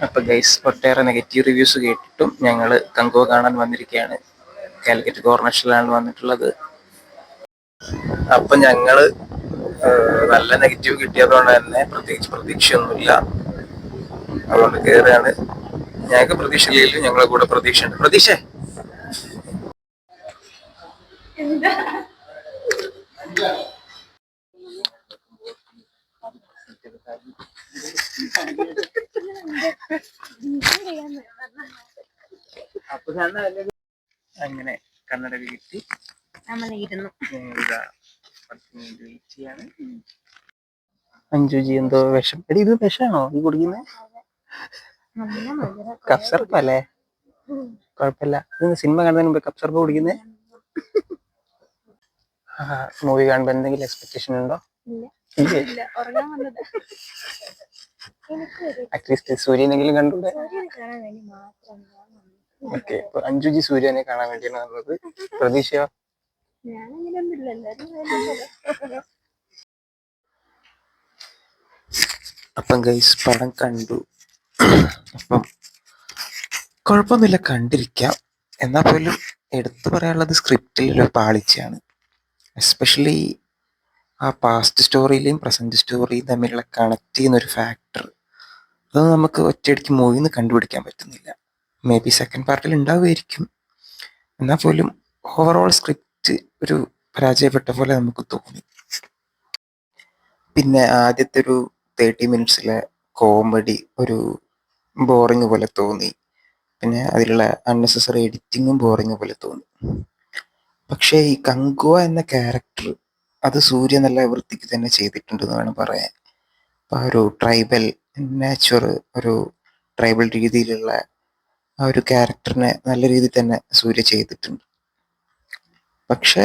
അപ്പോൾ ഗൈസ്, ഒട്ടേറെ negative reviews കേട്ടിട്ടും ഞങ്ങൾ കങ്കുവ കാണാൻ വന്നിരിക്കുകയാണ്. കാലിക്കറ്റ് കോർണേഷനിലാണ് വന്നിട്ടുള്ളത്. അപ്പം ഞങ്ങൾ നല്ല നെഗറ്റീവ് കിട്ടിയതുകൊണ്ട് തന്നെ പ്രത്യേകിച്ച് പ്രതീക്ഷയൊന്നുമില്ല, അതുകൊണ്ട് കയറുകയാണ്. ഞങ്ങൾക്ക് പ്രതീക്ഷയില്ലെങ്കിലും ഞങ്ങളെ കൂടെ പ്രതീക്ഷയുണ്ട്. പ്രതീക്ഷ അങ്ങനെ കന്നഡ കിട്ടി. അഞ്ജുജി എന്തോ വിഷം. എടി, ഇത് വിഷമാണോ ഈ കുടിക്കുന്നത്? കഫ്സർപ്പല്ലേ? കുഴപ്പമില്ല. ഇത് സിനിമ കാണുന്നതിന് മുമ്പ് കഫ്സർപ്പ് കുടിക്കുന്നേ? മൂവി കാണുമ്പോ എന്തെങ്കിലും എക്സ്പെക്ടേഷൻ ഉണ്ടോ? അറ്റ്ലീസ്റ്റ് സൂര്യനെങ്കിലും കണ്ടൂടെ? ഓക്കെ, അപ്പൊ അഞ്ജുജി സൂര്യനെ കാണാൻ വേണ്ടിയാണ് വന്നത്. പ്രതീക്ഷയോ? അപ്പം ഗൈസ്, പടം കണ്ടു. അപ്പം കുഴപ്പമൊന്നുമില്ല, കണ്ടിരിക്കാം. എന്നാൽ പോലും എടുത്തു പറയാനുള്ളത് സ്ക്രിപ്റ്റിലൊരു പാളിച്ചയാണ്. എസ്പെഷ്യലി ആ പാസ്റ്റ് സ്റ്റോറിയിലെയും പ്രസന്റ് സ്റ്റോറിയും തമ്മിലുള്ള കണക്ട് ചെയ്യുന്നൊരു ഫാക്ടർ, അത് നമുക്ക് ഒറ്റയടിക്ക് മൂവിയിൽ നിന്ന് കണ്ടുപിടിക്കാൻ പറ്റുന്നില്ല. മേ ബി സെക്കൻഡ് പാർട്ടിൽ ഉണ്ടാവുമായിരിക്കും. എന്നാൽ പോലും ഓവറോൾ സ്ക്രിപ്റ്റ് ഒരു പരാജയപ്പെട്ട പോലെ നമുക്ക് തോന്നി. പിന്നെ ആദ്യത്തെ ഒരു 30 മിനിറ്റ്സിലെ കോമഡി ഒരു ബോറിങ് പോലെ തോന്നി. പിന്നെ അതിലുള്ള അൺനെസസറി എഡിറ്റിങ്ങും ബോറിങ് പോലെ തോന്നി. പക്ഷേ ഈ കങ്കുവ എന്ന ക്യാരക്ടർ, അത് സൂര്യ നല്ല വൃത്തിക്ക് തന്നെ ചെയ്തിട്ടുണ്ടെന്ന് വേണം പറയാൻ. അപ്പം ആ ഒരു ട്രൈബൽ നാച്ചുർ, ഒരു ട്രൈബൽ രീതിയിലുള്ള ആ ഒരു ക്യാരക്ടറിനെ നല്ല രീതിയിൽ തന്നെ സൂര്യ ചെയ്തിട്ടുണ്ട്. പക്ഷേ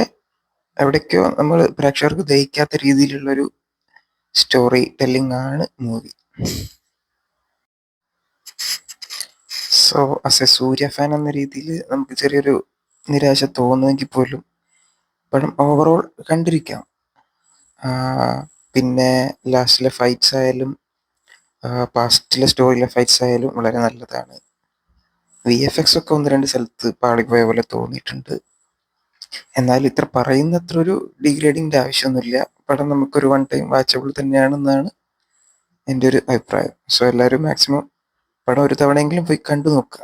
എവിടേക്കോ നമ്മൾ പ്രേക്ഷകർക്ക് ദഹിക്കാത്ത രീതിയിലുള്ളൊരു സ്റ്റോറി ടെല്ലിംഗ് ആണ് movie. So as A Surya fan എന്ന രീതിയിൽ നമുക്ക് ചെറിയൊരു നിരാശ തോന്നുമെങ്കിൽ പോലും പടം ഓവറോൾ കണ്ടിരിക്കാം. പിന്നെ ലാസ്റ്റിലെ ഫൈറ്റ്സ് ആയാലും പാസ്റ്റിലെ സ്റ്റോറിയിലെ ഫൈറ്റ്സ് ആയാലും വളരെ നല്ലതാണ്. VFX ഒക്കെ ഒന്ന് രണ്ട് സ്ഥലത്ത് പാളിപ്പോയ പോലെ തോന്നിയിട്ടുണ്ട്. എന്നാൽ ഇത്ര പറയുന്നത്ര ഒരു ഡിഗ്രേഡിങ്ങിൻ്റെ ആവശ്യമൊന്നുമില്ല. പടം നമുക്കൊരു 1 ടൈം വാച്ചബിൾ തന്നെയാണെന്നാണ് എൻ്റെ ഒരു അഭിപ്രായം. സോ എല്ലാവരും മാക്സിമം പടം ഒരു തവണയെങ്കിലും പോയി കണ്ടു നോക്കുക.